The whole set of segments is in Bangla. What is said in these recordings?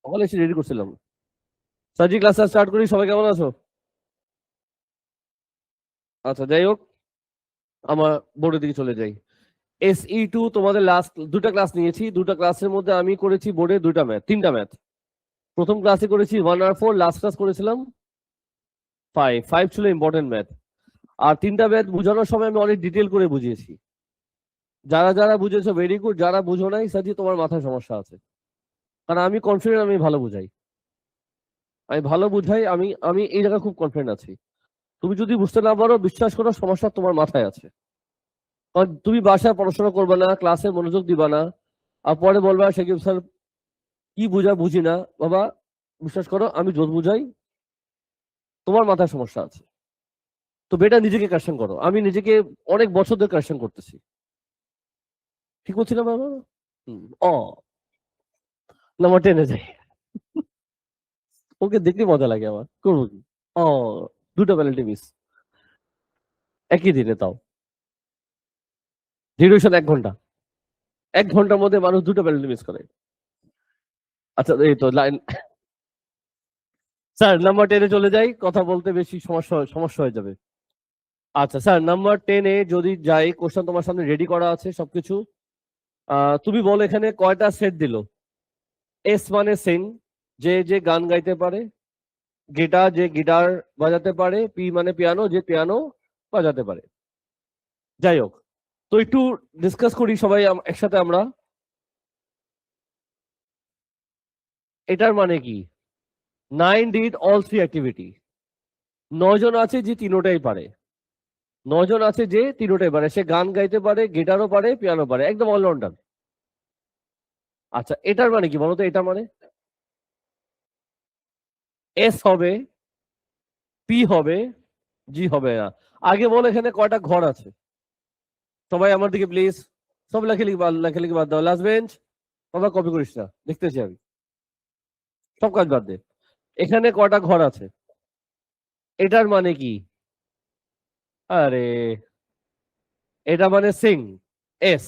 সকালে এসে রেডি করছিলাম। সার্জি ক্লাস স্টার্ট করি। সবাই কেমন আছো? আচ্ছা, যাই হোক, আমার বোর্ডের দিকে চলে যাই। SE2 তোমাদের লাস্ট দুটা ক্লাস নিয়েছি। দুটা ক্লাসের মধ্যে আমি করেছি বোর্ডে তিনটা ম্যাথ। প্রথম ক্লাসে করেছি 1 আর 4, লাস্ট ক্লাস করেছিলাম 5 ছিল ইম্পর্টেন্ট ম্যাথ। আর তিনটা ম্যাথ বোঝানোর সময় আমি অনেক ডিটেল করে বুঝিয়েছি। যারা যারা বুঝেছো ভেরি গুড, যারা বুঝো নাই সার্জি তোমার মাথায় সমস্যা আছে। কারণ আমি কনফিডেন্ট, আমি ভালো বুঝাই। আমি আমি এই জায়গায় খুব কনফিডেন্ট আছি। তুমি যদি বুঝতে না পারো, বিশ্বাস করো, সমস্যা তোমার মাথায় আছে। কারণ তুমি বাসায় পড়াশোনা করবে না, ক্লাসে মনোযোগ দিবা না, আর পরে বলবা সাকিব স্যার কি বুঝি না। বাবা, বিশ্বাস করো, আমি জোর বুঝাই, তোমার মাথায় সমস্যা আছে। তো বেটা নিজেকে কারেকশন করো। আমি নিজেকে অনেক বছর ধরে কারেকশন করতেছি। ঠিক বলছিলাম বাবা? ও, নাম্বার 10-এ যাই। ওকে দেখলে মজা লাগে আমার, করবো কি? ও, দুটো পেনাল্টি মিস একই দিনে, তাও ডিউরেশন 1 ঘন্টা। 1 ঘন্টার মধ্যে মানুষ দুটো পেনাল্টি মিস করে। আচ্ছা, এই তো লাইন। স্যার, নাম্বার 10-এ চলে যাই, কথা বলতে বেশি সমস্যা সমস্যা হয়ে যাবে। আচ্ছা স্যার, নাম্বার 10-এ যদি যাই, কোশ্চেন তোমার সামনে রেডি করা আছে সবকিছু। তুমি বলো এখানে কয়টা সেট দিল। এস মানে সিং, যে যে গান গাইতে পারে। গিটার, যে গিটার বাজাতে পারে। পি মানে পিয়ানো, যে পিয়ানো বাজাতে পারে। যাই হোক, তো একটু ডিসকাস করি সবাই একসাথে আমরা। এটার মানে কি? 9 ডিড অল 3 অ্যাক্টিভিটি। 9 জন আছে যে তিনোটাই পারে। 9 জন আছে যে তিনোটাই পারে। সে গান গাইতে পারে, গিটারও পারে, পিয়ানো পারে, একদম অলরাউন্ডার। আচ্ছা, এটার মানে কি বলতো? এটা মানে এস হবে, পি হবে, জি হবে না। আগে বল এখানে কয়টা ঘর আছে। সবাই আমার দিকে প্লিজ। সব লেখালেখি বাদ দাও। লাস্ট বেঞ্চ, বাবা কপি করিস না, দেখতেছি আমি। সব কাজ বাদ দে। এখানে কয়টা ঘর আছে? এটার মানে কি? আরে, এটা মানে সিং। এস,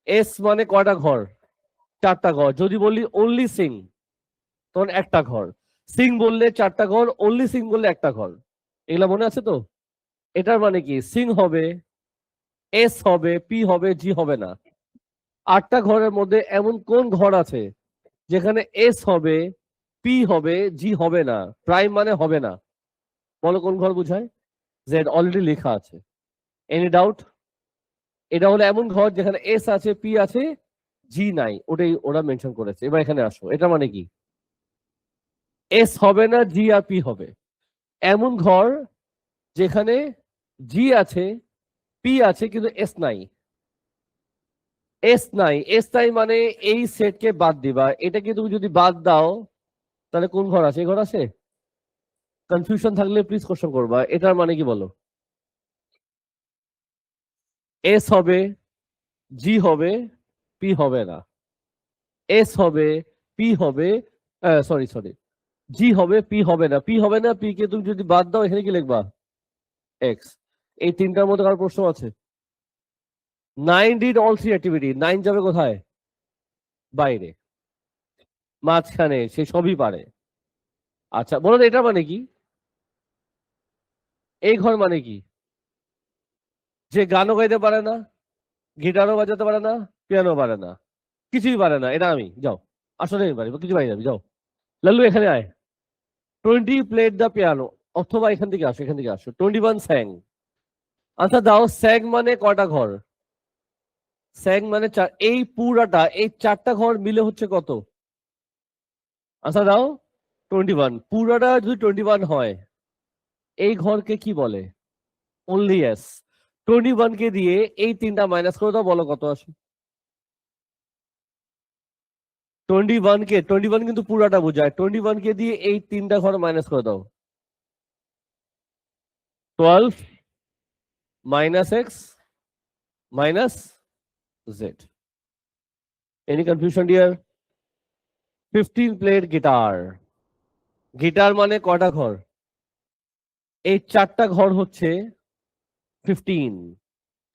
এস মানে কয়টা ঘর? 4টা ঘর। যদি বলি অনলি সিং, তখন একটা ঘর। সিং বললে 4টা ঘর, অনলি সিং বললে একটা ঘর। এগুলা মনে আছে তো? এটার মানে কি? সিং হবে, এস হবে, পি হবে, জি হবে না। 8টা ঘরের মধ্যে এমন কোন ঘর আছে যেখানে এস হবে, পি হবে, জি হবে না? প্রাইম মানে হবে না। বলো কোন ঘর বুঝায়? জেড অলরেডি লেখা আছে। Any doubt? এটা হলো এমন ঘর যেখানে এস আছে, পি আছে, জি নাই। ওটাই ওরা মেনশন করেছে। এবার এখানে আসো, এটা মানে কি? এস হবে না, জি আর পি হবে। এমন ঘর যেখানে জি আছে, পি আছে, কিন্তু এস নাই। এস নাই, এস নাই মানে এই সেটকে বাদ দিবা। এটাকে তুমি যদি বাদ দাও, তাহলে কোন ঘর আছে? এই ঘর আছে? কনফিউশন থাকলে প্লিজ কোশ্চেন করবা। এটার মানে কি বলো? এস হবে, জি হবে, পি হবে না। এস হবে, পি হবে, সরি সরি, জি হবে, পি হবে না। পি হবে না, পি কে তুমি যদি বাদ দাও, এখানে কি লিখবা? এক্স। এই তিনটার মধ্যে কারো প্রশ্ন আছে? 9 ডিড অল 3 অ্যাক্টিভিটি। 9 যাবে কোথায়? বাইরে, মাঝখানে। সে সবই পারে। আচ্ছা, বলো তো এটা মানে কি? এই ঘর মানে কি? যে গানও গাইতে পারে না, গিটারও বাজাতে পারে না, পিয়ানো পারে না, কিছুই পারে না। এটা আমি, যাও। আসলে আমি পারি, কিছু পারি না আমি, যাও। লাল্লু এখানে আয়। 20 প্লেড দ্য পিয়ানো। অথবা এখান থেকে আসো, এখান থেকে আসো। 21 স্যাং। আচ্ছা দাও, স্যাং মানে কয়টা ঘর? স্যাং মানে এই পুরাটা, এই 4টা ঘর মিলে হচ্ছে কত? আচ্ছা দাও, 21। পুরাটা যদি 21 হয়, এই ঘরকে কি বলে? Only S. 21 কে দিয়ে এই তিনটা মাইনাস করে দাও, বলো কত আসে? 21 কিন্তু পুরাটা বোঝায়। 21 কে দিয়ে এই তিনটা ঘর মাইনাস করে দাও। 12 minus x minus z. Any confusion dear? 15 plate guitar. Guitar মানে কয়টা ঘর? এই 4টা ঘর হচ্ছে 15।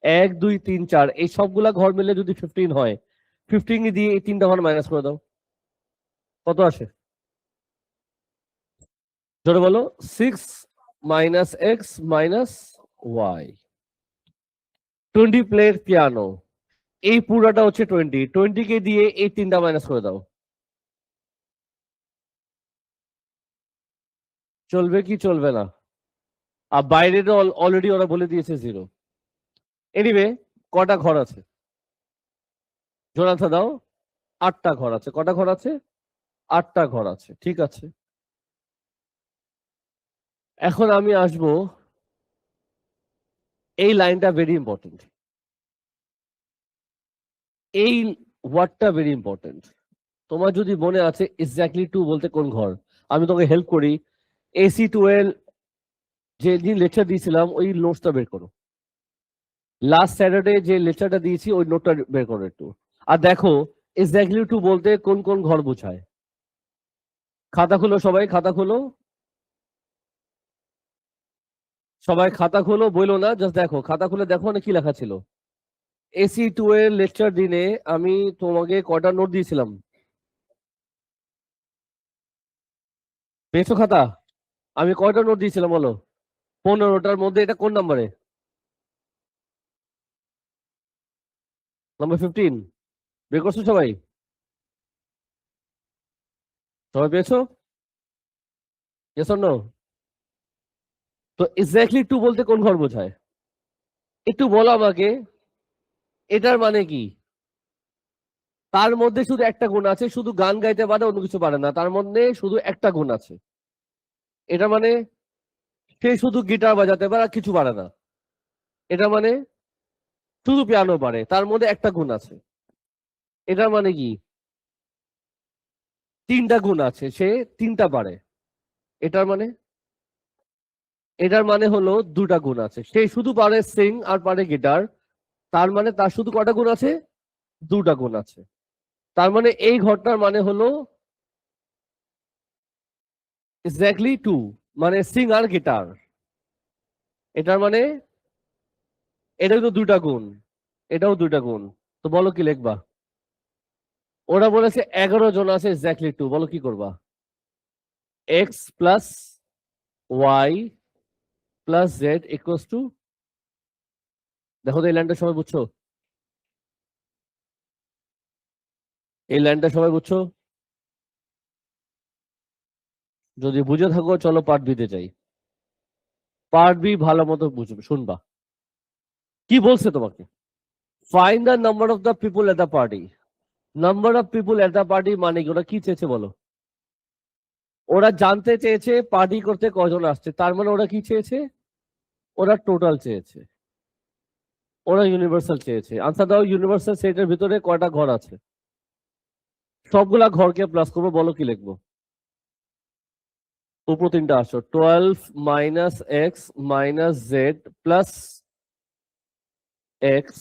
1 2 3 4, এই সবগুলা ঘর মিলে যদি 15 হয়, 15 দিয়ে এই তিনটা ঘর মাইনাস করে দাও। কত আসে জোরে বলো 6 minus x minus y 20 plate piano এই পুরাটা হচ্ছে 20 কে দিয়ে এই তিনটা মাইনাস করে দাও চলবে কি চলবে না আর বাইরে অলরেডি ওরা বলে দিয়েছে 0 এনিওয়ে কটা ঘর আছে জোনাথা দাও 8টা ঘর আছে কটা ঘর আছে 8টা ঘর আছে ঠিক আছে এখন আমি আসবো এই লাইনটা ভেরি ইম্পর্টেন্ট এই ওয়ার্ডটা ভেরি ইম্পর্টেন্ট তোমার যদি মনে আছে এক্স্যাক্টলি 2 বলতে কোন ঘর আমি তোমাকে হেল্প করি AC12 যে দিন লেকচার দিয়েছিলাম ওই নোটসটা বের করো লাস্ট স্যাটারডে যে লেকচারটা দিয়েছি ওই নোটটা বের করো একটু আর দেখো এক্স্যাক্টলি 2 বলতে কোন কোন ঘর বোঝায় খাতা খুলো সবাই খাতা খুলো সবাই খাতা খুলো বইলো না জাস্ট দেখো খাতা খুলে দেখো না কি লেখা ছিল AC2 এর লেকচার দিনে আমি তোমাকে কটা নোট দিয়েছিলাম পেয়েছো খাতা আমি কয়টা নোট দিয়েছিলাম বলো 15টার মধ্যে এটা কোন নাম্বারে নাম্বার 15 বের করছো সবাই সবাই পেয়েছো ইয়েস অর নো তো এক্স্যাক্টলি 2 বলতে কোন ঘর বোঝায় একটু বলো আমাকে এটার মানে কি তার মধ্যে শুধু একটা গুণ আছে শুধু গান গাইতে পারে অন্য কিছু পারে না তার মধ্যে শুধু একটা গুণ আছে এটা মানে সে শুধু গিটার বাজাতে পারে আর কিছু পারে না এটা মানে শুধু পিয়ানো পারে তার মধ্যে একটা গুণ আছে এটার মানে কি 3টা গুণ আছে সে 3টা পারে এটার মানে হলো 2টা গুণ আছে সে শুধু পারে সিং আর পারে গিটার তার মানে তার শুধু কটা গুণ আছে 2টা গুণ আছে তার মানে এই ঘরটার মানে হলো এক্স্যাক্টলি 2 মানে সিং আর গিটার এটার মানে এটাও তো 2টা গুণ এটাও 2টা গুণ তো বলো কি লিখবা ওরা বলেছে 11 জন আছে এক্স্যাক্টলি 2 বলো কি করবা x plus y plus z equals to দেখো তো এই লাইনটা সবাই বুঝছো এই লাইনটা সবাই বুঝছো যদি বুঝে থাকো চলো পার্ট বিতে যাই পার্ট বি ভালো মতো বুঝবে শুনবা কি বলছে তোমাকে find the number of the people at the party number of people at the party মানে কি ওরা কি চেয়েছে বলো ওরা জানতে চেয়েছে পার্টি করতে কজন আসছে তার মানে ওরা কি চেয়েছে ওরা টোটাল চেয়েছে ওরা ইউনিভার্সাল চেয়েছে আনসার দাও ইউনিভার্সাল সেটের ভিতরে কয়টা ঘর আছে সবগুলা ঘরকে প্লাস করবো বলো কি লিখবো উপর 3টা আসো 12 minus x minus z plus x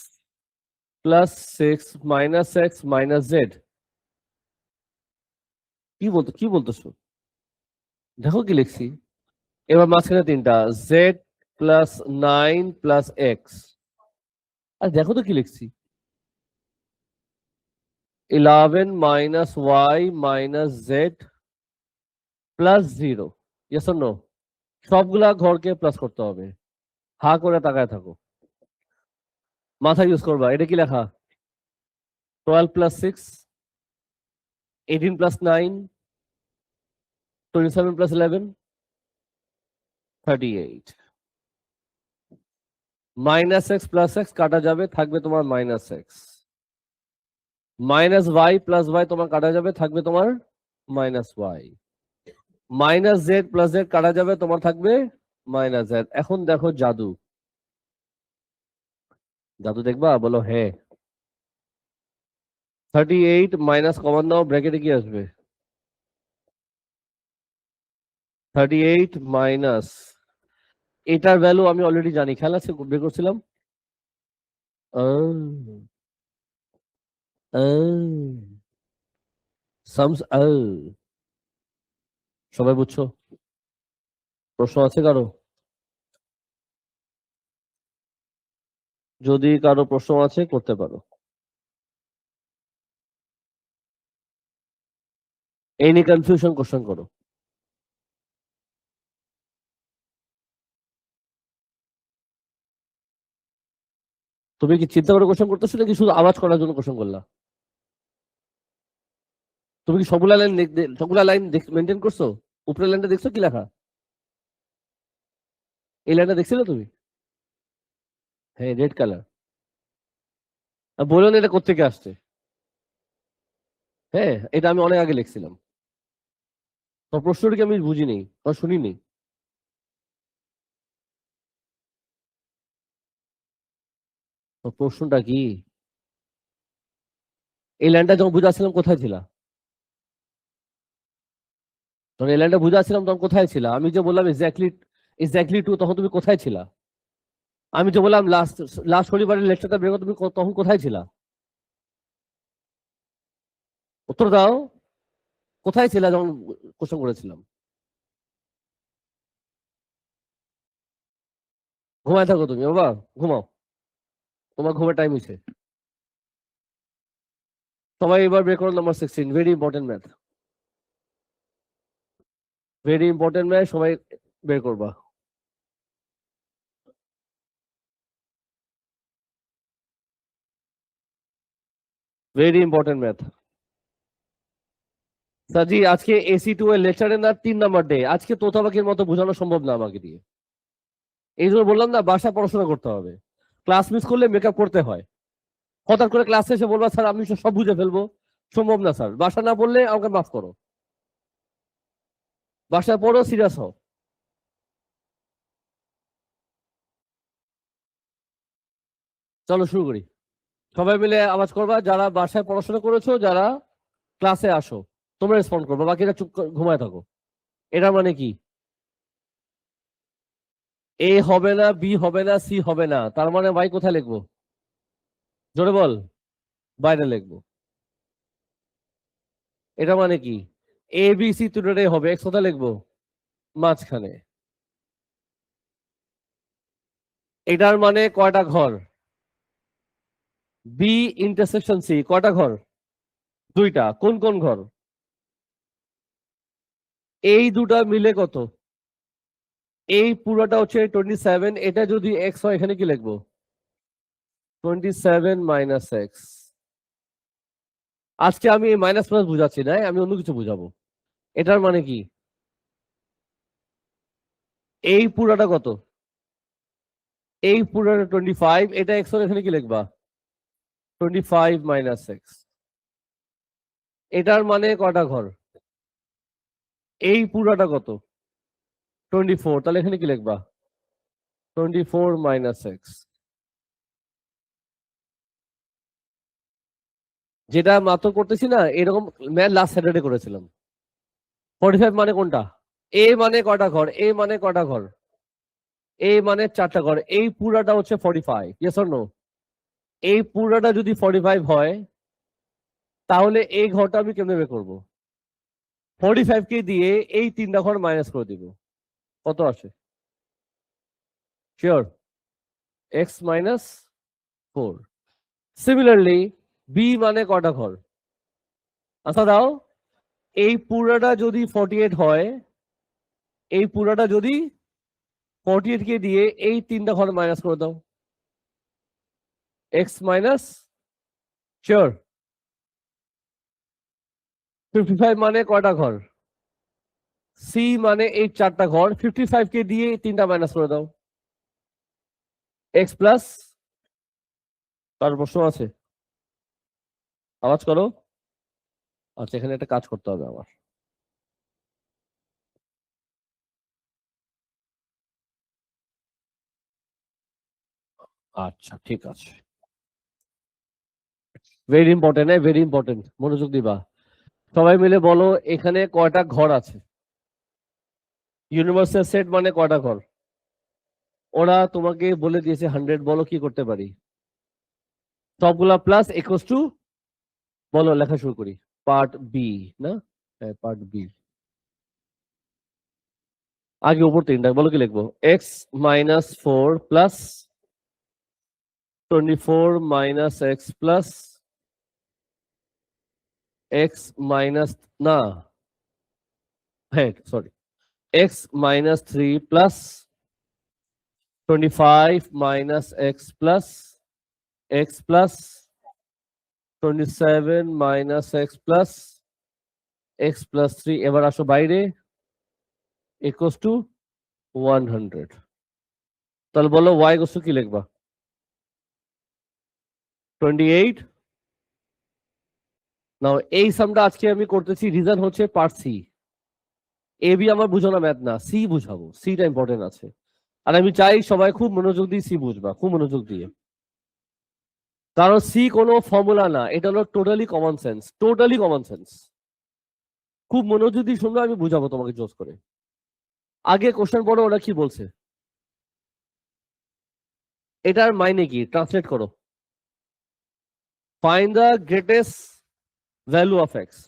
plus 6 minus x minus z কি বলতেছো দেখো কি লিখছি এবার মাঝখানে 3টা জেড প্লাস 9 প্লাস এক্স আর দেখো তো কি লিখছি 11 minus y minus z plus 0 yes or no সবগুলা ঘরকে প্লাস করতে হবে হা করে তাকায় থাকো মাথা ইউজ করবা এটা কি লেখা 12 plus 6 18 plus 9 27 plus 11 38 minus x plus x কাটা যাবে থাকবে তোমার minus x minus y plus y তোমার কাটা যাবে থাকবে তোমার minus y minus z plus z কাটা যাবে তোমার থাকবে মাইনাস জেড এখন দেখো জাদু জাদু দেখবা বলো হ্যাঁ 38 মাইনাস কমন নাও ব্র্যাকেটে কি আসবে 38 মাইনাস এটার ভ্যালু আমি অলরেডি জানি খেয়াল আছে বের করছিলাম সামস সবাই বুঝছো প্রশ্ন আছে কারো যদি কারো প্রশ্ন আছে করতে পারো এনি কনফিউশন কোশ্চেন করো। তুমি কি চিন্তা করে কোশ্চেন করতেছো নাকি শুধু আওয়াজ করার জন্য কোশ্চেন করলা? তুমি কি সবগুলা লাইন মেনটেন করছো? উপরের লাইনটা দেখছো কি লেখা? এই লাইনটা দেখছিলে তুমি? হ্যাঁ, রেড কালার। বলো না এটা কোত্থেকে আসছে। হ্যাঁ, এটা আমি অনেক আগে লিখছিলাম। তো প্রশ্নটা কি আমি বুঝিনি বা শুনিনি? তো প্রশ্নটা কি? এই লাইনটা যখন বুঝাচ্ছিলাম কোথায় ছিল? তখন এই লাইনটা বুঝাচ্ছিলাম তখন কোথায় ছিল? আমি যে বললাম এক্স্যাক্টলি এক্স্যাক্টলি টু, তখন তুমি কোথায় ছিল? আমি যে বললাম লাস্ট লাস্ট শনিবারের লেকচারটা বের করে তুমি তখন কোথায় ছিল? উত্তর দাও। কোথায় ছিল যখন কোশ্চেন করেছিলাম? ঘুমায় থাকো তুমি বাবা, ঘুমাও। তোমার ঘুমের টাইম হয়েছে। সবাই এবার বের করো number 16, very important math. Very important math, সবাই বের করবা। Very important math. সাজি, আজকে AC2 এর লেকচারে না 3 নাম্বার ডে। আজকে তোতাবাকির মতো বোঝানো সম্ভব না আমাকে দিয়ে। এই জন্য বললাম না, বাসায় পড়াশোনা করতে হবে। ক্লাস মিস করলে মেকআপ করতে হয়। হঠাৎ করে ক্লাসে এসে বলবা স্যার আমি সব বুঝে ফেলবো, সম্ভব না স্যার। বাসা না বললে আমাকে মাফ করো। বাসায় পড়ো, সিরিয়াস হও। চলো শুরু করি। সবাই মিলে আওয়াজ করবা যারা বাসায় পড়াশোনা করেছো, যারা ক্লাসে আসো। তোমরা রেসপন্ড করবো, বাকিরা চুপ ঘুমায় থাকো। এটা মানে কি? এ হবে না, বি হবে না, সি হবে না, তার মানে ভাই কোথায় লিখবো? জোরে বল। বাইরে লিখবো। এটা মানে কি? এ বি সি দুটোটাই হবে, এক্স কোথায় লিখবো? মাঝখানে। এটার মানে কয়টা ঘর? বি ইন্টারসেকশন সি কয়টা ঘর? দুইটা। কোন কোন ঘর? এই দুটা মিলে কত? এই পুরোটা হচ্ছে 27। এটা যদি এক্স হয় এখানে কি লিখবো? 27 মাইনাস এক্স। আজকে আমি মাইনাস প্লাস বুঝাচ্ছি না, আমি অন্য কিছু বুঝাবো। এটার মানে কি? এই পুরোটা কত? এই পুরোটা 25। এটা এক্স হলে এখানে কি লিখবা? 25 মাইনাস এক্স। এটার মানে কয়টা ঘর? এই পুরোটা কত? 24। তাহলে এখানে কি লিখবা? 24 মাইনাস এক্স। যেটা মাত্র করতেছি না, এরকম ম্যাথ লাস্ট স্যাটারডে করেছিলাম। 45 মানে কোনটা? এ মানে কয়টা ঘর? এ মানে কয়টা ঘর? এ মানে 4টা ঘর। এই পুরাটা হচ্ছে 45, ইয়েস অর নো? এই পুরাটা যদি 45 হয়, তাহলে এই ঘরটা আমি কেমনে বের করবো? 45 কে দিয়ে এই 3টা ঘর মাইনাস করে দিব। কত আসে? Sure? X minus 4। Similarly B মানে কয়টা ঘর? আচ্ছা দাও। এই পুরাটা যদি 48 হয়, এই পুরাটা যদি 48 কে দিয়ে এই 3টা ঘর মাইনাস করে দাও। X minus, sure? 55 মানে কয়টা ঘর? সি মানে এই 4টা ঘর। 55 কে দিয়ে 3টা মাইনাস করে দাও। X plus. তার প্রশ্ন আছে? আওয়াজ করো। আচ্ছা, এখানে একটা কাজ করতে হবে আমার। আচ্ছা ঠিক আছে। ভেরি ইম্পর্টেন্ট, ভেরি ইম্পর্টেন্ট, মনোযোগ দিবা। সবাই মিলে বলো এখানে কয়টা ঘর আছে? ইউনিভার্সাল সেট মানে কয়টা ঘর? ওরা তোমাকে বলে দিয়েছে 100, বলো কি করতে পারি? সবগুলা প্লাস ইকুয়ালস টু, বলো লেখা শুরু করি। পার্ট বি, না? হ্যাঁ, পার্ট বি। আগে উপর তিনটা বলো কি লিখবো? X minus 4 plus 24 minus x plus x minus, না, হ্যাঁ sorry, x minus 3 plus 25 minus x plus 27 minus x plus 3, এবার আসো বাইরে, ইকুয়ালস টু 100। তাহলে বলো ওয়াই ইকুয়ালস টু কি লিখবা? 28। নাও এই সামটা আজকে আমি করতেছি, রিজন হচ্ছে পার্ট সি। এ বি আমার বুঝানো ম্যাথ না, সি বুঝাবো, সিটা ইম্পর্টেন্ট আছে। আর আমি চাই সবাই খুব মনোযোগ দিয়ে সি বুঝবা, খুব মনোযোগ দিয়ে, কারণ সি কোনো ফর্মুলা না, এটা হলো totally common sense, totally common sense. খুব মনোযোগ দিয়ে শুনবে, আমি বুঝাবো তোমাকে জোস করে। আগে কোশ্চেন পড়ো, ওরা কি বলছে, এটার মাইনে কি, ট্রান্সলেট করো। Find the greatest value of x.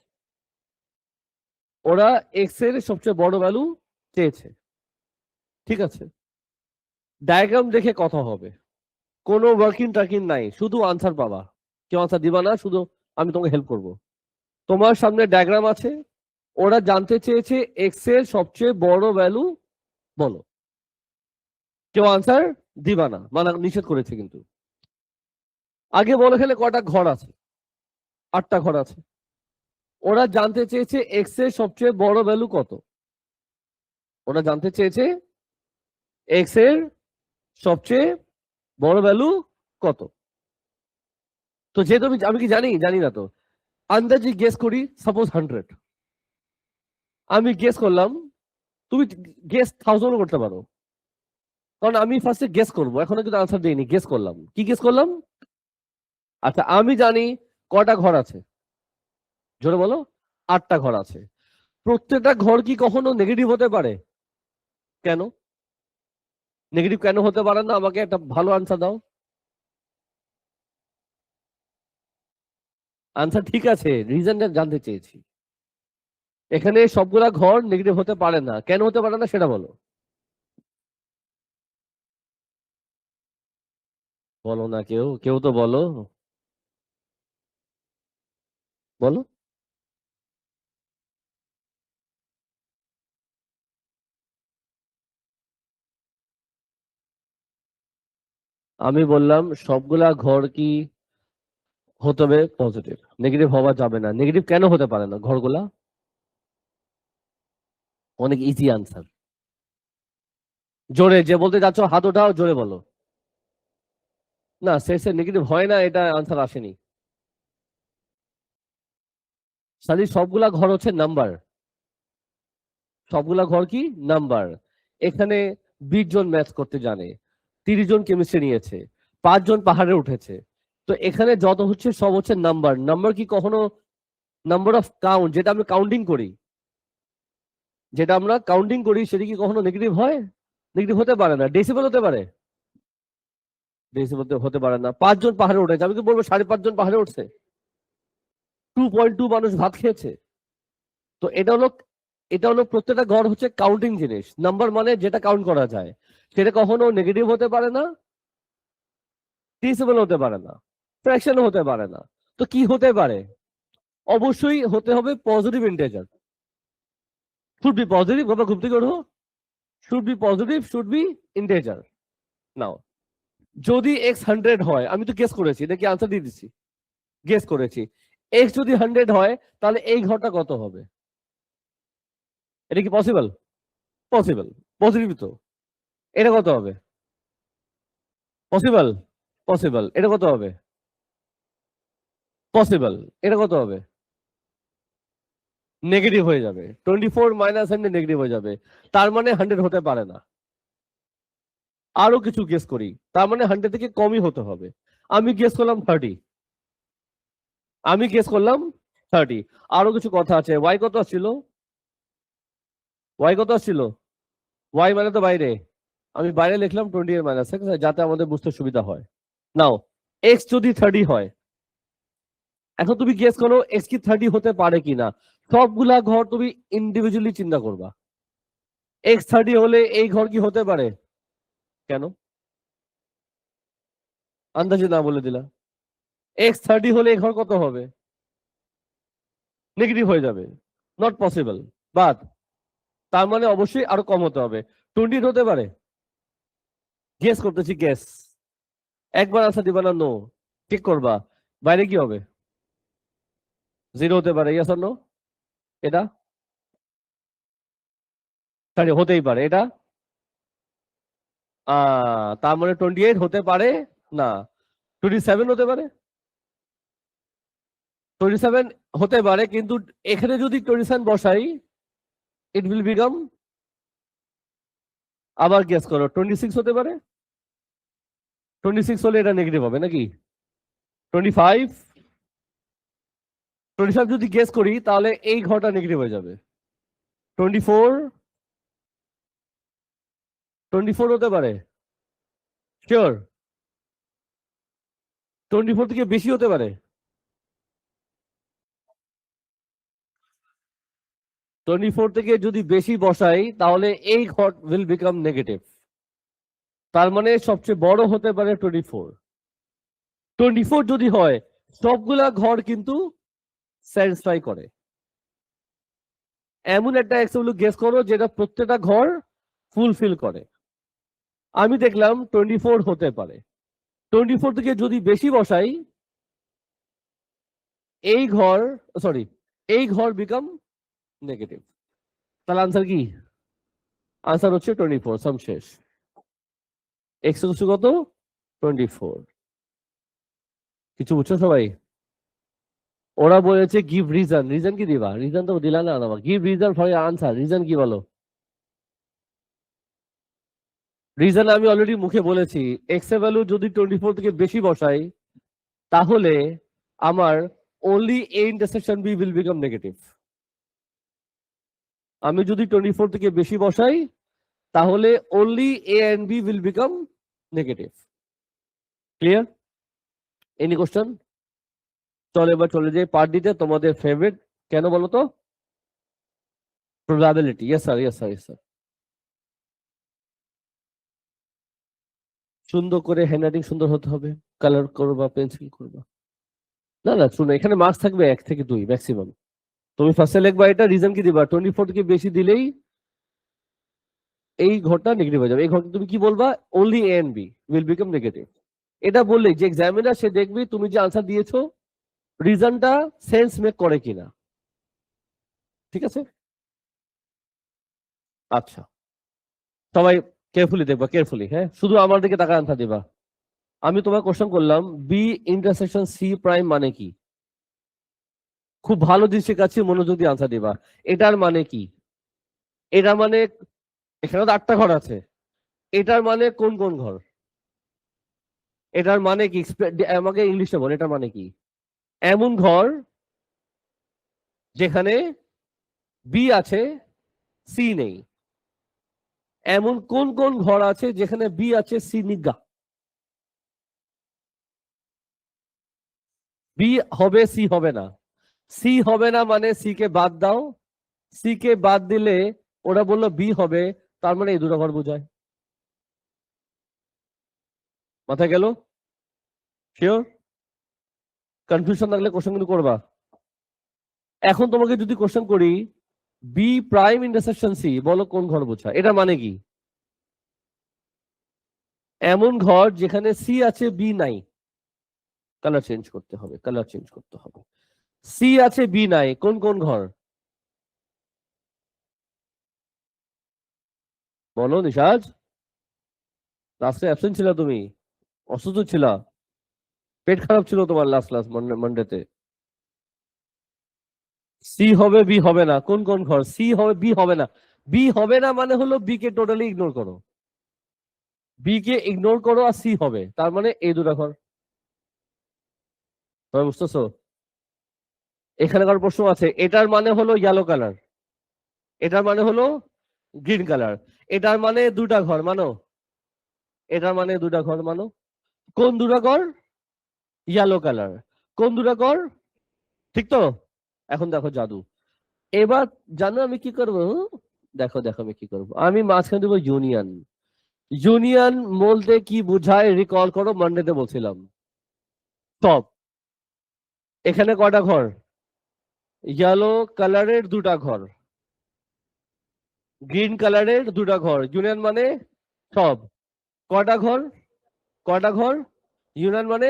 ওরা এক্স এর সবচেয়ে বড় ভ্যালু চেয়েছে, ঠিক আছে। ডায়াগ্রাম দেখে কথা হবে, কোনো ওয়ার্কিং ট্রাকিং নাই, শুধু আনসার পাবা। কেউ আনসার দিবা না, শুধু আমি তোমাকে হেল্প করব। তোমার সামনে ডায়াগ্রাম আছে, ওরা জানতে চেয়েছে এক্স এর সবচেয়ে বড় ভ্যালু বলো। কেউ আনসার দিবা না, মানে নিষেধ করেছে কিন্তু। আগে বলে ফেলে কয়টা ঘর আছে, 8টা ঘর আছে। ওরা জানতে চেয়েছে এক্স এর সবচেয়ে বড় ভ্যালু কত। ওরা জানতে চেয়েছে এক্স এর সবচেয়ে বড় ভ্যালু কত। তো যেহেতু আমি কি জানি, জানি না তো, আন্দাজি গেস করি, সাপোজ 100, আমি গেস করলাম, তুমি গেস 1000 করতে পারো, কারণ আমি ফার্স্টে গেস করবো, এখনো কিন্তু আনসার দিইনি, গেস করলাম। কি গেস করলাম? আচ্ছা আমি জানি কয়টা ঘর আছে, জোরে বলো। 8টা ঘর আছে। প্রত্যেকটা ঘর কি কখনো নেগেটিভ হতে পারে? কেন নেগেটিভ কেন হতে পারে না? আমাকে একটা ভালো আনসার দাও। আনসার ঠিক আছে, রিজনটা জানতে চেয়েছি। এখানে সবগুলা ঘর নেগেটিভ হতে পারে না, কেন হতে পারে না সেটা বলো। বলো না, কেউ কেউ তো বলো, বলো। আমি বললাম সবগুলা ঘর কি হতে হবে পজিটিভ, নেগেটিভ হওয়া যাবে না। নেগেটিভ কেন হতে পারে না ঘরগুলা? অনেক ইজি আনসার। জোরে যে বলতে যাচ্ছ হাত ওঠাও, জোরে বলো। না, সেটসে নেগেটিভ হয় না, এটা আনসার আসেনি। খালি সবগুলা ঘর হচ্ছে নাম্বার, সবগুলা ঘর কি নাম্বার। এখানে 20 জন ম্যাথ করতে জানে, 30 জন কেমিস্ট্রি নিয়েছে, 5 জন পাহাড়ে উঠেছে। তো এখানে যত হচ্ছে সব হচ্ছে নাম্বার। নাম্বার কি কখনো নাম্বার অফ কাউন্ট, যেটা আমরা কাউন্টিং করি, যেটা আমরা কাউন্টিং করি, সেটা কি কখনো নেগেটিভ হয়? নেগেটিভ হতে পারে না। ডেসিবেল হতে পারে? ডেসিবেল হতে পারে না। 5 জন পাহাড়ে উঠেছে, আমি কি বলবো 5.5 জন পাহাড়ে উঠছে? 2.2 মানুষ ভাত খেয়েছে। তো এটা হলো প্রত্যেকটা ঘর হচ্ছে কাউন্টিং জিনিস। নাম্বার মানে যেটা কাউন্ট করা যায়, সেটা কখনো নেগেটিভ হতে পারে না, ডিসিবল হতে পারে না, ফ্র্যাকশন হতে পারে না। তো কি হতে পারে? অবশ্যই হতে হবে positive integer. Should be positive, বাবা ঘুম থেকে ওঠো। Should be positive, should be integer. Now যদি এক্স 100 হয়, আমি তো গেস করেছি, এটা কি আনসার দিয়ে দিচ্ছি, গেস করেছি। এক্স যদি 100 হয়, তাহলে এই ঘরটা কত হবে? এটা কি পসিবল? পসিবল, পজিটিভ তো। এটা কত হবে? Possible, possible. এটা কত হবে? পসিবল। এটা কত হবে? নেগেটিভ হয়ে যাবে। 24 মাইনাস 100 নেগেটিভ হয়ে যাবে, তার মানে 100 হতে পারে না। আরো কিছু গেস করি, তার মানে 100 থেকে কমই হতে হবে। আমি গেস করলাম 30, আমি গেস করলাম 30। আরো কিছু কথা আছে। ওয়াই কত আসছিল? ওয়াই কত আসছিল? ওয়াই মানে তো বাইরে, আমি বাইরে লিখলাম 20 এর মাইনাস, যাতে আমাদের বুঝতে সুবিধা হয়। নাও এক্স যদি 30 হয়, এখন তুমি গেস করো এক্স কি 30 হতে পারে কিনা। সবগুলা ঘর তুমি ইন্ডিভিজুয়ালি চিন্তা করবা। এক্স 30 হলে এই ঘর কি হতে পারে? কেন আন্দাজে না বলে দিলা? এক্স 30 হলে এই ঘর কত হবে? নেগেটিভ হয়ে যাবে, নট পসিবল, বাদ। তার মানে অবশ্যই আরো কম হতে হবে। 20 হতে পারে, গেস করতেছি, গেস। একবার আনসার দিবা না, নো, ঠিক করবা। বাইরে কি হবে? 0 হতে পারে, ইয়েস অর নো? এটা সরি, হতেই পারে। এটা তার মানে 28 হতে পারে না। 27 হতে পারে, 27 হতে পারে, কিন্তু এখানে যদি 27 বসাই, ইট উইল বিকাম, আবার গেস করো, 26 হতে পারে। 26 হলে এটা নেগেটিভ হবে নাকি? 25, 25 যদি গেস করি তাহলে এই ঘরটা নেগেটিভ হয়ে যাবে। 24, 24 হতে পারে, শিওর? 24 থেকে বেশি হতে পারে। 24 থেকে যদি বেশি বসাই তাহলে এই ঘর উইল বিকাম নেগেটিভ। তার মানে সবচেয়ে বড় হতে পারে 24। 24 যদি হয়, সবগুলা ঘর কিন্তু স্যাটিসফাই করে। এমন একটা এক্সাম্পল গেস করো যেটা প্রত্যেকটা ঘর ফুলফিল করে। আমি দেখলাম 24 হতে পারে। 24 থেকে যদি বেশি বসাই, এই ঘর, সরি, এই ঘর বিকাম নেগেটিভ। তাহলে আনসার কি? আনসার হচ্ছে 24, সাম শেষ। এক্স কত? 24। কিছু বুঝছো সবাই? ওরা বলেছে গিভ রিজন, রিজন কি দিবা? রিজন তো দিলা না, give reason for year answer, reason কি বলো? রিজন আমি অলরেডি মুখে বলেছি, এক্স এর ভ্যালু যদি 24 থেকে বেশি বসাই তাহলে আমার only a intersection b will become negative। আমি যদি 24 থেকে বেশি বসাই তাহলে only a and b will become negative। Clear? Any question? চলো এবার চলে যাই পার্ট দিতে, তোমাদের ফেভারিট। কেন বলো তো? Probability. Yes sir, yes sir, yes sir. সুন্দর করে হ্যান্ডরাইটিং সুন্দর হতে হবে। কালার করবা, পেন্সিল করবা। না না শুনো, এখানে মার্কস থাকবে 1 থেকে 2 ম্যাক্সিমাম। তুমি ফার্স্টে লিখবা এটা, রিজন কি দিবা? 24 থেকে বেশি দিলেই এই ঘরটা নেগেটিভ হয়ে যাবে। এই ঘরটা তুমি কি বলবা? only a and b will become negative। এটা বললে যে এক্সামিনার সে দেখবে তুমি যে আনসার দিয়েছো রিজনটা সেন্স মেক করে কিনা। ঠিক আছে? আচ্ছা, সবাই কেয়ারফুলি দেখবা, কেয়ারফুলি, হ্যাঁ, শুধু আমার দিকে তাকা আনসার দিবা। আমি তোমার কোশ্চেন করলাম বি ইন্টারসেকশন সি প্রাইম মানে কি? খুব ভালো দৃষ্টির কাছে মনোযোগ দিয়ে আনসার দিবা। এটার মানে কি? এটা মানে, এখানে তো 8টা ঘর আছে, এটার মানে কোন কোন ঘর? এটার মানে কি? আমাকে ইংলিশে বল, এটার মানে কি? এমন ঘর যেখানে বি আছে, সি নেই। এমন কোন কোন ঘর আছে যেখানে বি আছে, সি নিগা? বি হবে, সি হবে না। সি হবে না মানে সি কে বাদ দাও, সি কে বাদ দিলে ওরা বললো বি হবে, তার মানে এই দুটো ঘর বোঝায়। মাথায় গেল? শিওর? কনফিউশন থাকলে কোশ্চেন কিন্তু করবা। এখন তোমাকে যদি কোশ্চেন করি বি প্রাইম ইন্টারসেকশন সি, বলো কোন ঘর বোঝায়? এটা মানে কি? এমন ঘর যেখানে সি আছে, বি নাই। কালার চেঞ্জ করতে হবে, কালার চেঞ্জ করতে হবে। সি আছে, বি নাই, কোন কোন ঘর? বলো নিশাজ। লাস্টে অ্যাবসেন্ট ছিল তুমি, অসুস্থ ছিল, পেট খারাপ ছিল তোমার লাস্ট ক্লাস মানডেতে। সি হবে, বি হবে না, কোন কোন ঘর? সি হবে, বি হবে না। বি হবে না মানে হলো বি কে টোটালি ইগনোর করো, বি কে ইগনোর করো আর সি হবে, তার মানে এই দুটা ঘর। তবে বুঝতেছো? এখানকার প্রশ্ন আছে, এটার মানে হলো ইয়েলো কালার, এটার মানে হলো গ্রিন কালার, এটার মানে দুটা ঘর মানো, এটার মানে দুটা ঘর মানো। কোন দুটা ঘর? Yellow colour. কোন দুটা ঘর? ঠিক তো? এখন দেখো জাদু। এবার জানো আমি কি করব? দেখো দেখো আমি কি করব, আমি মাঝখানে দেবো ইউনিয়ন। ইউনিয়ন বলতে কি বোঝায় রিকল করো, মানডেতে বলছিলাম। সব। এখানে কয়টা ঘর? ইয়েলো কালারের দুটা ঘর, গ্রিন কালারের দুটা ঘর, ইউনিয়ন মানে সব। কয়টা ঘর? কয়টা ঘর? ইউনিয়ন মানে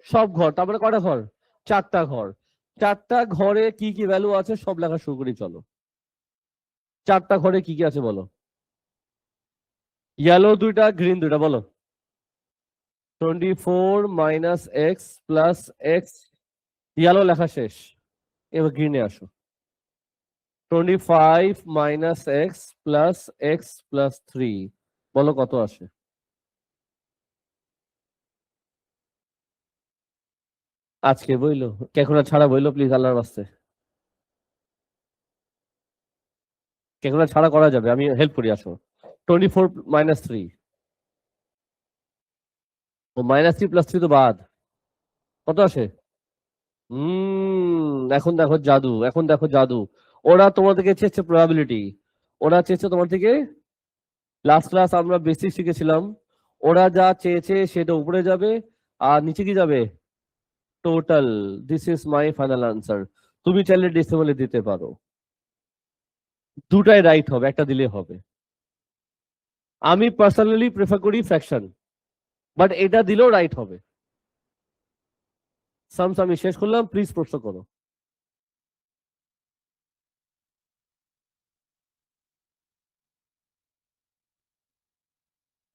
সব ঘর, তারপরে কয়টা ঘর? চারটা ঘর। চারটা ঘরে কি কি ভ্যালু আছে সব লেখা শুরু করি, চলো। চারটা ঘরে কি কি আছে বলো? ইয়েলো দুইটা, গ্রিন দুইটা, বলো। 24 minus x plus x, yellow লেখা শেষ, এবার গ্রিনে আসো। 25 মাইনাস এক্স প্লাস 3, বলো কত আসে? আজকে বইলো কেকুলা ছাড়া বইলো, প্লিজ আল্লাহর বাস্তে। কেকুলা ছাড়া করা যাবে, আমি হেল্প করি, আসো। 24 মাইনাস 3, ও মাইনাস 3 প্লাস 3 তো বাদ, কত আসে? এখন দেখো জাদু, এখন দেখো জাদু। ওরা তোমার থেকে চেয়েছে প্রবাবিলিটি, ওরা চেয়েছে তোমার থেকে, লাস্ট ক্লাস আমরা বেসিক শিখেছিলাম, ওরা যা চেয়েছে সেটা উপরে যাবে আর নিচে কি যাবে? Total. This is my final answer. তুমি চাইলে ডেসিমালে দিতে পারো, দুটাই রাইট হবে, একটা দিলে হবে। আমি পার্সোনালি প্রেফার করি ফ্র্যাকশন, বাট এটা দিলেও রাইট হবে। সামস আমি শেষ করলাম, প্লিজ প্রশ্ন করো।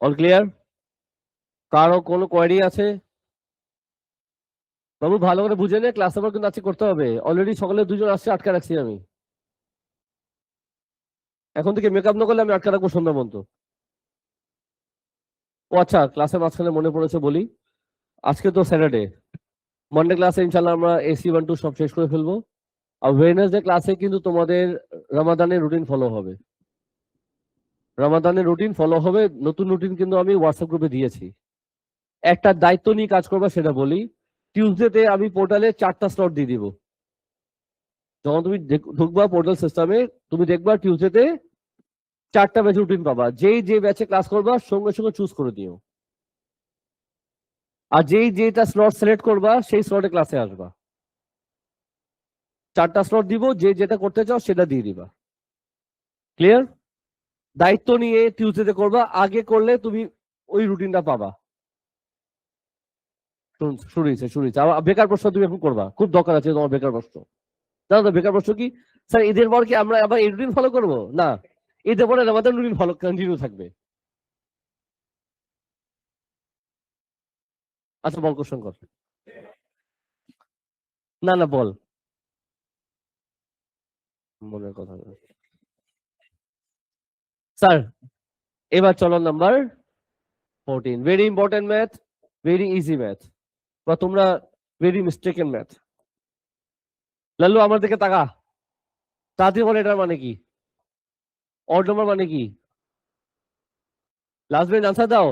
All clear? কারো কোনো কোয়ারি আছে? বাবু ভালো করে বুঝে নে, ক্লাস আবার কিন্তু আজকে করতে হবে, অলরেডি সকালে দুজন আসছে, আটকা রাখছি আমি। এখন থেকে মেকআপ না করলে আমি আটকা রাখবো সন্ধ্যা পর্যন্ত। ও আচ্ছা, ক্লাসের মাঝখানে মনে পড়েছে বলি, আজকে তো স্যাটারডে, মন্ডে ক্লাসে ইনশাল্লাহ আমরা AC 1 2 সব শেষ করে ফেলবো। আর ওয়েডনেসডে ক্লাসে কিন্তু তোমাদের রমাদানের রুটিন ফলো হবে, রমাদানের রুটিন ফলো হবে। নতুন রুটিন কিন্তু আমি হোয়াটসঅ্যাপ গ্রুপে দিয়েছি। একটা দায়িত্ব নিয়ে কাজ করবা সেটা বলি, টিউসডেতে আমি পোর্টালে 4টা স্লট দিয়ে দিব। যখন তুমি ঢুকবা পোর্টাল সিস্টেমে, তুমি দেখবা টিউসডেতে 4টা ব্যাচ রুটিন পাবা, যেই যে ব্যাচে ক্লাস করবা সঙ্গে সঙ্গে চুজ করে দিও। আর যেই যেটা স্লট সিলেক্ট করবা সেই স্লটে ক্লাসে আসবা। 4টা স্লট দিব, যে যেটা করতে চাও সেটা দিয়ে দিবা। ক্লিয়ার? দায়িত্ব নিয়ে টিউসডেতে করবা, আগে করলে তুমি ওই রুটিনটা পাবা। শুরু হয়েছে আবার বেকার প্রশ্ন তুমি এখন করবা, খুব দরকার আছে তোমার বেকার প্রশ্ন। জানো তো বেকার প্রশ্ন কি? স্যার ঈদের পর কি আমরা আবার এই রুটিন ফলো করবো? না, ঈদের পরে আমাদের রুটিন ফলো কন্টিনিউ থাকবে। আচ্ছা বল, কোশ্চেন কর। না না বল, মনের কথা। স্যার এবার চলো number 14, very important math, very easy math, বা তোমরা ভেরি মিস্টেকেন ম্যাথ। লাল্লু আমার দিকে তাকা, তাড়াতাড়ি বলে এটার মানে কি, অড নাম্বার মানে কি? লাস্ট বেঞ্চ আনসার দাও,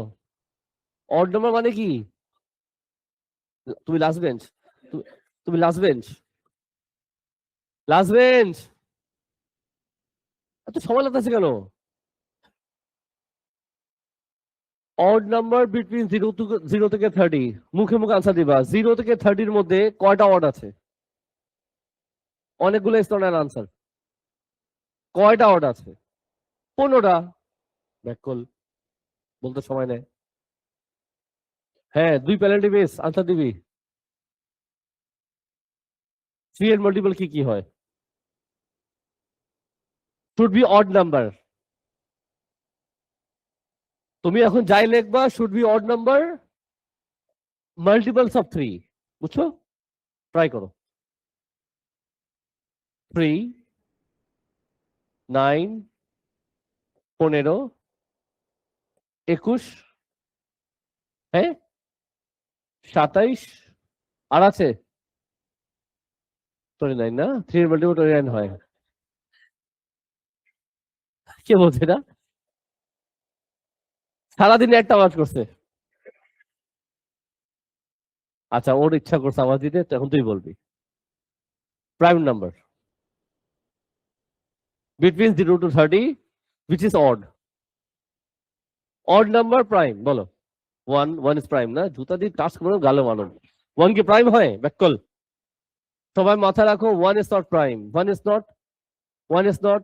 অড নাম্বার মানে কি? তুমি লাস্ট বেঞ্চ, তুমি লাস্ট বেঞ্চ, লাস্ট বেঞ্চ, এত সময় লাগতেছে কেন? অড নাম্বার বিটুইন 0 থেকে 30, মুখে মুখে আনসার দিবা। 0 থেকে 30-র মধ্যে কয়টা অড আছে? অনেকগুলো স্তরের আনসার, কয়টা অড আছে? 15টা। ব্যাককল, বলতে সময় নেই। হ্যাঁ, 2 প্যালেন্টি বেস, আনসার দিবি। 3 এর মাল্টিপল কি কি হয়? Should be odd number. তুমি এখন যাই লিখবা should be odd number, multiples of 3, বুঝছো? ট্রাই করো। 3, 9, 15, 21, হ্যাঁ 27, আর আছে 29 না? 3 এর মাল্টিপল 29 হয়। কে বলছে না? সারাদিনে একটা আওয়াজ করছে। আচ্ছা ওর ইচ্ছা করছে আওয়াজ দিতে, তখন তুই বলবি। Prime number between 0 to 30 which is odd, odd number prime বলো। 1 is prime না? জুতা দিয়ে টাচ করো গালে মানো। 1 কি প্রাইম হয়? ব্যাককল, সবাই মাথা রাখো, 1 is not prime, 1 is not, 1 is not,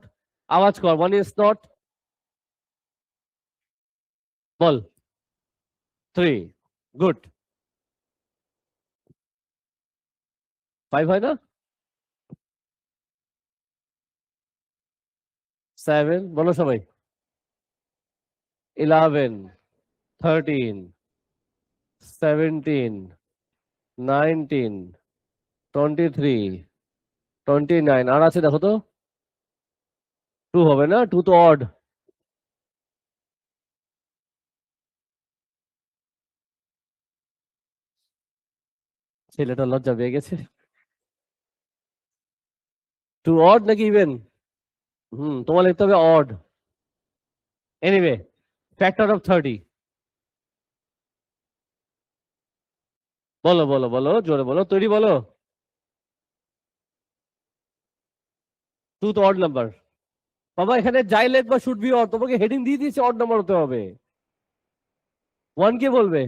আওয়াজ কর, 1 is not বল 3 গুড 5 হয় না 7 বলো সবাই 11 13 17 19 23 29 আর আছে দেখো তো 2 হবে না 2 তো অড ছেলেটা লজ্জা পেয়ে গেছে 2 অড নাকি ইভেন তোমার লিখতে হবে অড এনিওয়ে ফ্যাক্টর অফ 30 বলো বলো বলো জোরে বলো তৈরি বলো 2 তো অড নাম্বার বাবা এখানে যাই লিখবা শুড বি অড তোমাকে হেডিং দিয়ে দিয়েছে অড নাম্বার হতে হবে 1 কে বলবে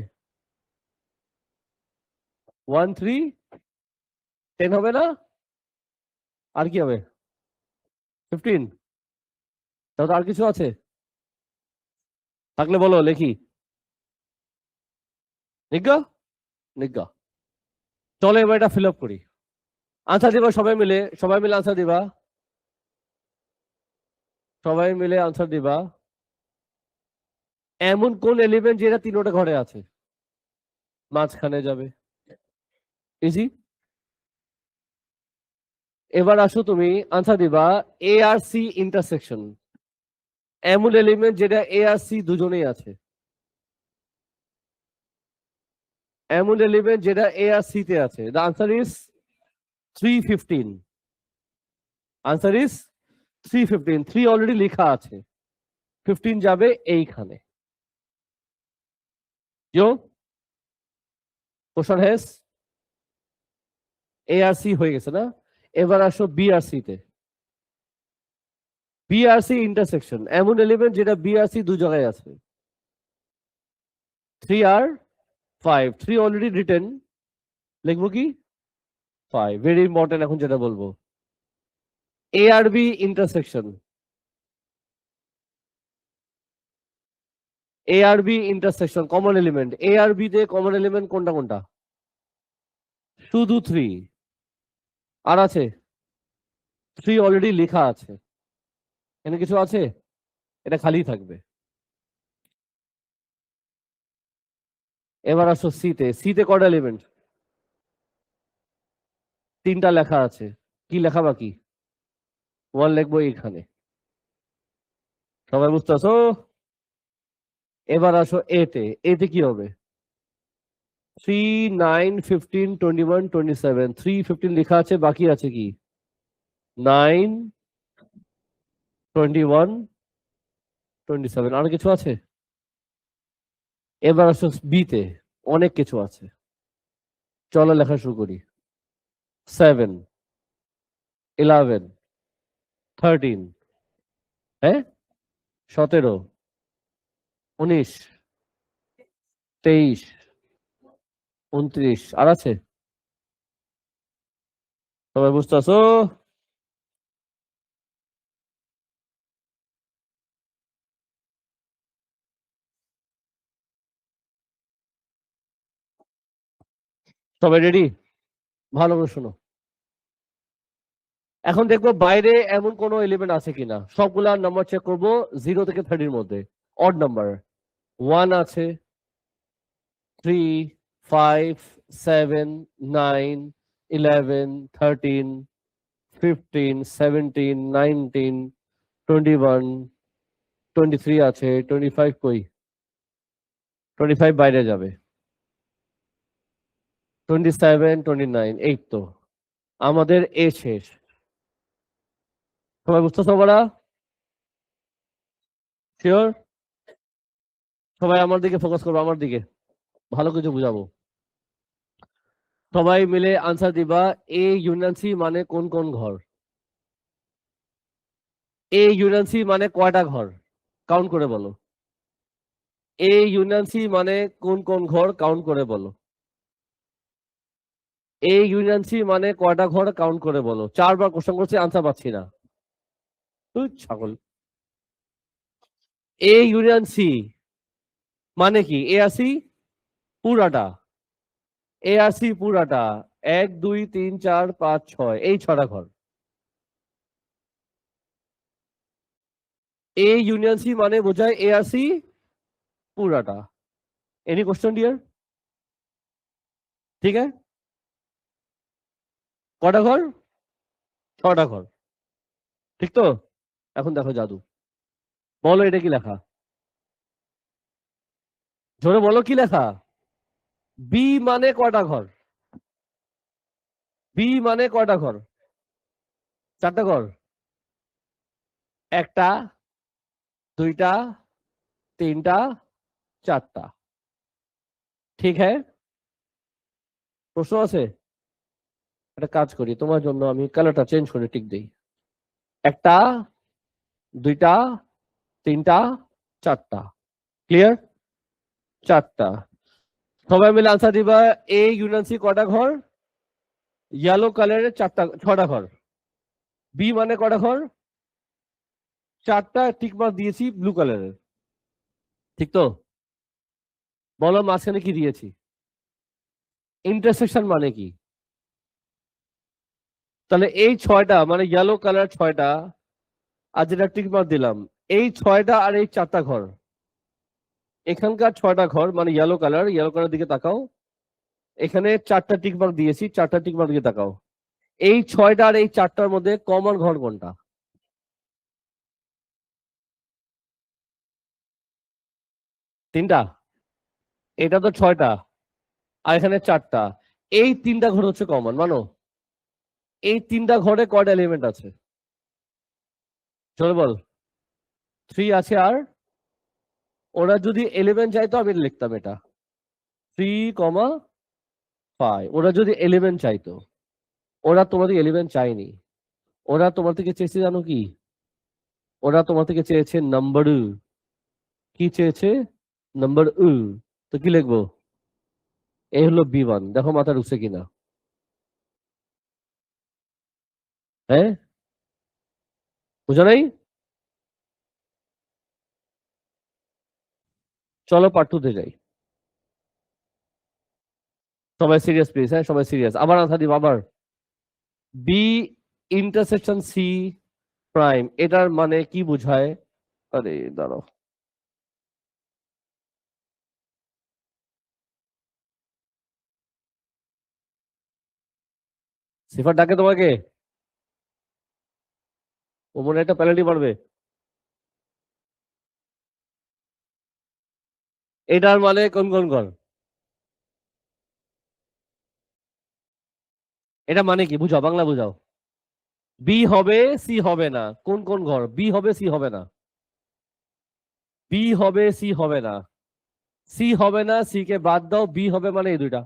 1 3 10 হবে না আর কি হবে 15 তাও তো আর কিছু আছে থাকলে বলো লেখি নিজ্ঞা নিজ্ঞা চলো এবার এটা ফিল আপ করি আনসার দিবা সবাই মিলে আনসার দিবা সবাই মিলে আনসার দিবা এমন কোন এলিমেন্ট যেটা তিনটা ঘরে আছে মাঝখানে যাবে ইজি এবার আসো তুমি আনসার দিবা এ আর সি ইন্টারসেকশন এমন এলিমেন্ট যেটা এ আর সি দুজনেই আছে এমন এলিমেন্ট যেটা এ আর সি তে আছে the answer is 315 answer is 315 3 already লেখা আছে 15 যাবে এইখানে जो কোশ্চেন হ্যাজ এ আর সি হয়ে গেছে না এবার আসো বি আর সি তে বি আর সি ইন্টারসেকশন এমন এলিমেন্ট যেটা বি আর সি দু জায়গায় আছে 3 আর 5 3 অলরেডি রিটেন লিখবো কি 5 ভেরি ইম্পর্টেন্ট এখন যেটা বলবো এ আর বি ইন্টারসেকশন এ আর B intersection common element A আর বি তে কমন এলিমেন্ট কোনটা কোনটা শুধু 3 আর আছে 3 অলরেডি লেখা আছে এখানে কিছু আছে এটা খালি থাকবে এবার আসো সি তে কটা এলিমেন্ট 3টা লেখা আছে কি লেখা বাকি 1 লিখবো এখানে সবাই বুঝতেছো এবার আসো এতে কি হবে 3 9 15 21 27 3 15 লেখা আছে বাকি আছে কি 9 21 27 আর কিছু আছে এবার আসো বিতে অনেক কিছু আছে চলো লেখা শুরু করি 7 11 13 হ্যাঁ 17 19 23 29 আর আছে সবাই বুঝতেছো সবাই রেডি ভালো করে শোনো এখন দেখবো বাইরে এমন কোনো এলিমেন্ট আছে কিনা সবগুলা নাম্বার চেক করবো 0 থেকে 30 এর মধ্যে অড নাম্বার 1 আছে 3 5 7 9 11 13 15 17 19 21 23 আছে 25 কই 25 বাইরে যাবে 27 29 এই তো আমাদের এ শেষ সবাই বুঝতেছো বড়া শিওর সবাই আমার দিকে ফোকাস করবো আমার দিকে ভালো কিছু বুঝাবো সবাই মিলে আনসার দিবা এ ইউনিয়ন সি মানে কোন কোন ঘর এ ইউনিয়ন সি মানে কয়টা ঘর কাউন্ট করে বলো এ ইউনিয়ন সি মানে কোন কোন ঘর কাউন্ট করে বলো এ ইউনিয়ন সি মানে কয়টা ঘর কাউন্ট করে বলো 4বার কোশ্চেন করছি আনসার পাচ্ছি না তুই ছাগল এ ইউনিয়ন সি মানে কি এ আর সি পুরাটা, এ আর সি পুরাটা 1 2 3 4 5 6 এই 6টা ঘর। ए यूनियन सी माने বোঝায় এ আর সি পুরাটা। Any question dear? ঠিক আছে, কটা ঘর? 6টা ঘর, ঠিক তো? এখন দেখো জাদু, বলো এটা কি লেখা, জোরে বলো কি লেখা। বি মানে কয়টা ঘর? বি মানে কয়টা ঘর? 4টা ঘর। একটা, দুইটা, তিনটা, 4টা। ঠিক হ্যাঁ? প্রশ্ন আছে? একটা কাজ করি, তোমার জন্য আমি কালারটা চেঞ্জ করে টিক দিই। একটা, দুইটা, তিনটা, 4টা। ক্লিয়ার? 4টা। সবাই মিলে আনসার দিবা। এ ইউনিয়ন সি কয়টা ঘর? ইয়েলো কালারের 6টা ঘর। বি মানে কয়টা ঘর? 4টা টিক মার্ক দিয়েছি ব্লু কালারের, ঠিক তো? বলো মাঝখানে কি দিয়েছি? ইন্টারসেকশন মানে কি? তাহলে এই 6টা মানে ইয়েলো কালার 6টা, আর যেটা টিক মার্ক দিলাম, এই 6টা আর এই 4টা ঘর, এখানকার 6টা ঘর মানে ইয়েলো কালার দিকে তাকাও। এখানে 4টা টিক মার্ক দিয়েছি, 4টা টিক মার্ক দিকে তাকাও। এই 6টা আর এই 4টার মধ্যে কমন ঘর কোনটা? 3টা। এটা তো 6টা, আর এখানে 4টা। এই 3টা ঘর হচ্ছে কমন, মানো? এই 3টা ঘরে কয়টা এলিমেন্ট আছে? চলো বল। 3 আছে, আর ওরা যদি 11 চাইতো আমি লিখতাম এটা 3,5। ওরা যদি 11 চাইতো, ওরা তোমার থেকে 11 চাইনি, ওরা তোমার থেকে চেয়েছে জানো কি? ওরা তোমার থেকে চেয়েছে নাম্বার। কি চেয়েছে? নাম্বার। তো কি লিখবো? এই হলো B1। দেখো মাথা ঢুকছে কিনা। হ্যাঁ, বুঝো নাই? চলো পার্ট 2 তে যাই। সবাই সিরিয়াস প্লিজ, হ্যাঁ সবাই সিরিয়াস। আবার আনসার দিব আবার। বি ইন্টারসেকশন সি প্রাইম, এটার মানে কি বোঝায়? আরে দাঁড়াও, সিফার ডাকে তোমাকে, ও মনে হয় একটা পেনাল্টি মারবে। এটার মানে কোন কোন ঘর? এটা মানে কি বুঝাও, বাংলা বুঝাও। বি হবে সি হবে না, কোন কোন ঘর? বি হবে সি হবে না, বি হবে সি হবে না, সি হবে না, সি কে বাদ দাও, বি হবে মানে এই দুইটা।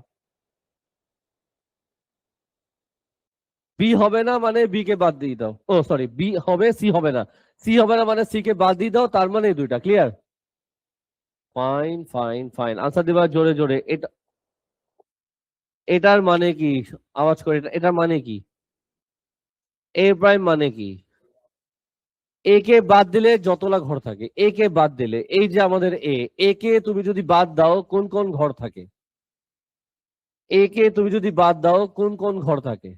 বি হবে না মানে বি কে বাদ দিয়ে দাও, ও সরি, বি হবে সি হবে না, সি হবে না মানে সি কে বাদ দিয়ে দাও, তার মানে এই দুইটা। Clear? Fine fine fine, answer দিবা জোরে জোরে। এটা, এটার মানে কি? আওয়াজ করে, এটার মানে কি? এ প্রাইম মানে কি? এ কে বাদ দিলে যতলা ঘর থাকে, এ কে বাদ দিলে, এই যে আমাদের এ কে তুমি যদি বাদ দাও কোন কোন ঘর থাকে? এ কে তুমি যদি বাদ দাও কোন কোন ঘর থাকে?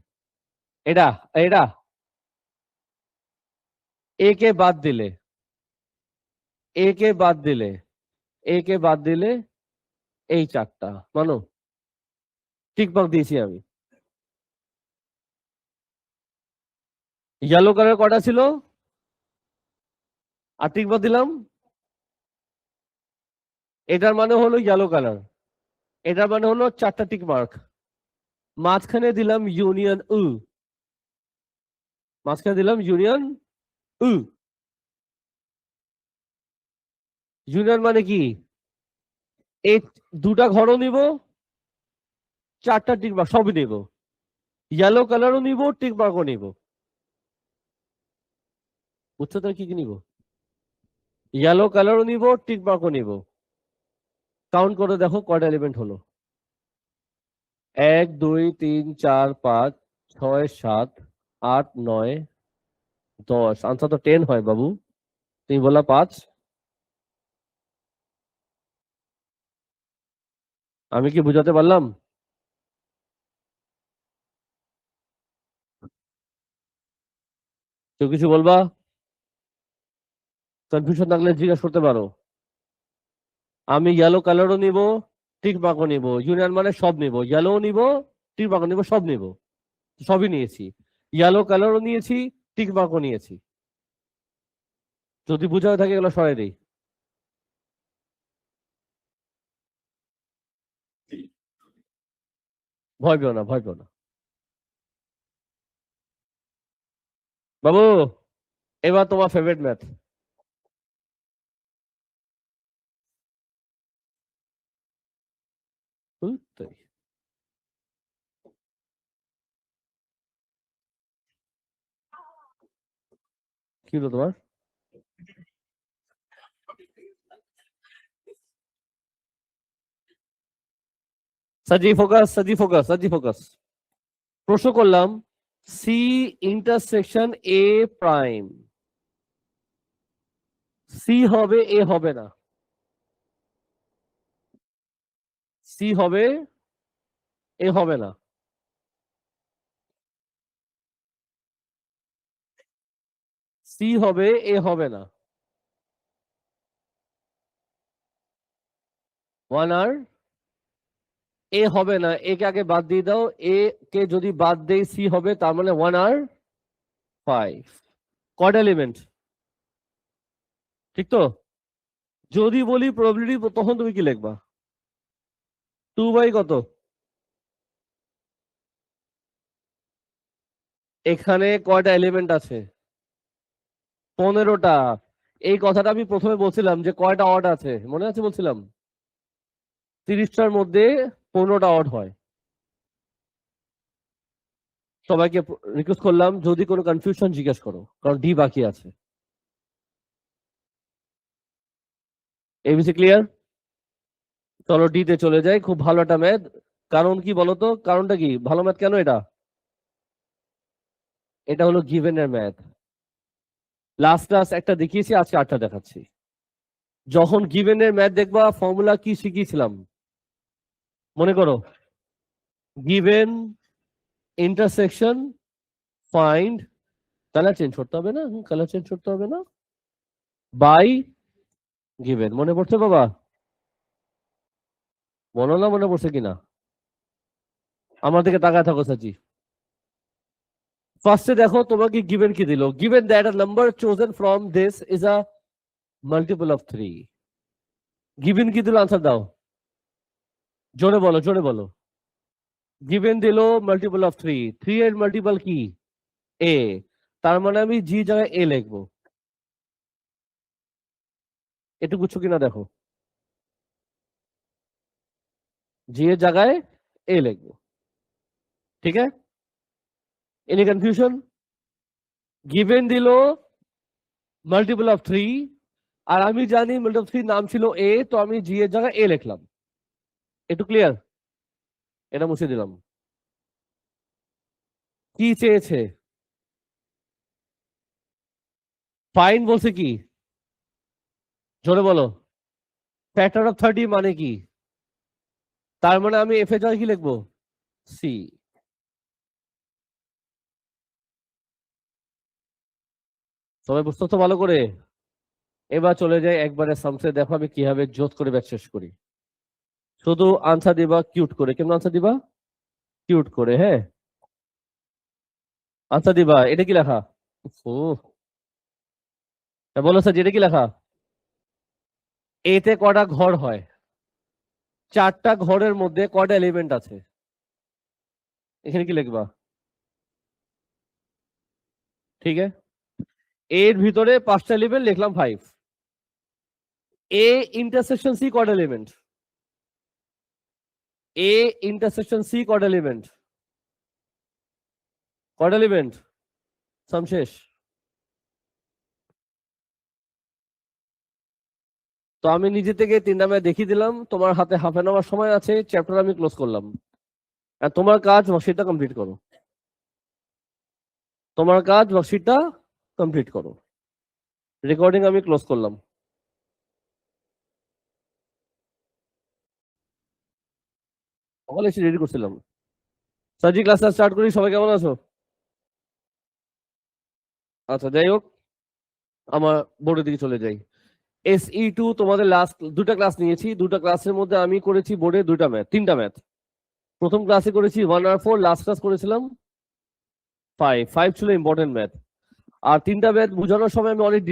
এটা, এটা এ কে বাদ দিলে, এ কে বাদ দিলে, এ কে বাদ দিলে এই 4টা, মানো? টিক মার্ক দিয়েছি আমি। ইয়েলো কালার কটা ছিল? আর টিক মার্ক দিলাম। এটার মানে হলো ইয়েলো কালার, এটার মানে হলো 4টা টিক মার্ক। মাঝখানে দিলাম ইউনিয়ন মাঝখানে দিলাম ইউনিয়ন উ। ইউনিয়ন মানে কি? এই দুটা ঘরও নিব, 4টা টিক মার্ক সবই নিব, ইয়েলো কালারও নিব, টিক মার্কও নিব। বুঝছো তো কি কি নিব? ইয়েলো কালারও নিব, টিক মার্কও নিব। কাউন্ট করে দেখো কয়টা এলিমেন্ট হলো। 1 2 3 4 5 6 7 8 9 10। আনসার তো 10 হয় বাবু, তুমি বললা 5। আমি কি বুঝাতে পারলাম? কেউ কিছু বলবা? কনফিউশন থাকলে জিজ্ঞাসা করতে পারো। আমি ইয়েলো কালারও নিব, টিক মার্কও নিব, ইউনিয়ন মানে সব নিব, ইয়েলো নিব, টিক মার্কও নিব, সব নিব, সবই নিয়েছি। ইয়েলো কালারও নিয়েছি, টিক মার্কও নিয়েছি। যদি বুঝাতে থাকে এগুলো সরাই দিই। ভয় পেও না, ভয় পেও না বাবু। এবার তোমার ফেভারিট ম্যাথ। কি হলো তোমার? সাজি ফোকাস, সাজি ফোকাস, সাজি ফোকাস। প্রশ্ন করলাম C intersection A prime, C হবে এ হবে না, সি হবে এ হবে না। সি হবে এ হবে না। ওয়ান আর এ হবে না, এ কে আগে বাদ দিয়ে দাও, এ কে যদি বাদ দেই সি হবে, তার মানে ওয়ান আর ফাইভ। কয়টা এলিমেন্ট? ঠিক তো? যদি বলি প্রবাবিলিটি, তখন তুমি কি লিখবা? 2 বাই কত? এখানে কয়টা এলিমেন্ট আছে? 15টা। এই কথাটা আমি প্রথমে বলছিলাম যে কয়টা অড আছে, মনে আছে বলছিলাম? 30টার মধ্যে 15টা অড হয়। সবাইকে রিকোয়েস্ট করলাম যদি কোনো কনফিউশন জিজ্ঞেস করো, কারণ ডি বাকি আছে। ABC clear? চলো ডি তে চলে যাই। খুব ভালো একটা ম্যাথ। কারণ কি বলতো, কারণটা কি ভালো ম্যাথ কেন এটা? এটা হলো গিভেন এর ম্যাথ। লাস্ট ক্লাস একটা দেখিয়েছি, আজকে 8টা দেখাচ্ছি। যখন গিভেন এর ম্যাথ দেখবা, ফর্মুলা কি শিখিয়েছিলাম মনে করো? Given, intersection, find, colour change করতে হবে না, কালার চেঞ্জ করতে হবে না, বাই গিভেন। মনে পড়ছে বাবা? বলো না মনে পড়ছে কিনা। আমার দিকে তাকায় থাকো সাজি। ফার্স্টে দেখো তোমাকে গিভেন কি দিল। Given that a number chosen from this is a multiple of 3। Given কি দিল, আনসার দাও। জোরে বলো, জোরে বলো। গিভেন দিল মাল্টিপল অফ 3, 3 এর মাল্টিপল কি? এ। তার মানে আমি জি জায়গায় এ লিখবো। একটু বুঝছো কিনা দেখো। জি এর জায়গায় এ লিখবো। ঠিক আছে? Any confusion? গিভেন দিল মাল্টিপল অফ 3, আর আমি জানি মাল্টিপল অফ 3 নাম ছিল এ, তো আমি জি এর জায়গায় এ লিখলাম। একটু ক্লিয়ার? এটা মুছে দিলাম। কি চেয়েছে? ফাইন বলছে কি? জোরে বলো। ফ্যাক্টর অফ 30 মানে কি? তার মানে আমি এফ এর জায়গায় কি লিখবো? সি। সবাই বুঝতে তো ভালো করে? এবার চলে যাই একবারে সামসে, দেখো আমি কিভাবে জোত করে ব্যাচ শেষ করি। শুধু আনসার দিবা কিউট করে। কেমন আনসার দিবা? কিউট করে, হ্যাঁ। আনসার দিবা। এটা কি লেখা? ও, বলো স্যার, এটা কি লেখা? এতে কটা ঘর হয়? 4টা ঘরের মধ্যে কটা এলিমেন্ট আছে? এখানে কি লিখবা? ঠিক আছে। এর ভিতরে 5টা এলিমেন্ট, লিখলাম 5। এ ইন্টারসেকশন সি কটা এলিমেন্ট? এ ইন্টারসেকশন সি কটা এলিমেন্ট? কটা এলিমেন্ট? সাম শেষ। তো আমি নিজে থেকে 3টা ম্যাথ দেখিয়ে দিলাম, তোমার হাতে হাফ অ্যান আওয়ার সময় আছে, চ্যাপ্টার আমি ক্লোজ করলাম। আর তোমার কাজ ওয়ার্কশিটটা কমপ্লিট করো। তোমার কাজ ওয়ার্কশিটটা কমপ্লিট করো। রেকর্ডিং আমি ক্লোজ করলাম। সকালে এসে রেডি করছিলাম। সাজি ক্লাসটা স্টার্ট করি, সবাই কেমন আছো? আচ্ছা যাই হোক, আমার বোর্ডের দিকে চলে যাই। SE2 তোমাদের লাস্ট দুটা ক্লাস নিয়েছি, দুটা ক্লাসের মধ্যে আমি করেছি বোর্ডে তিনটা ম্যাথ। প্রথম ক্লাসে করেছি 1 আর 4, লাস্ট ক্লাস করেছিলাম 5 ছিল ইম্পর্টেন্ট ম্যাথ। আর তিনটা ম্যাথ বোঝানোর সময় আমি অনেক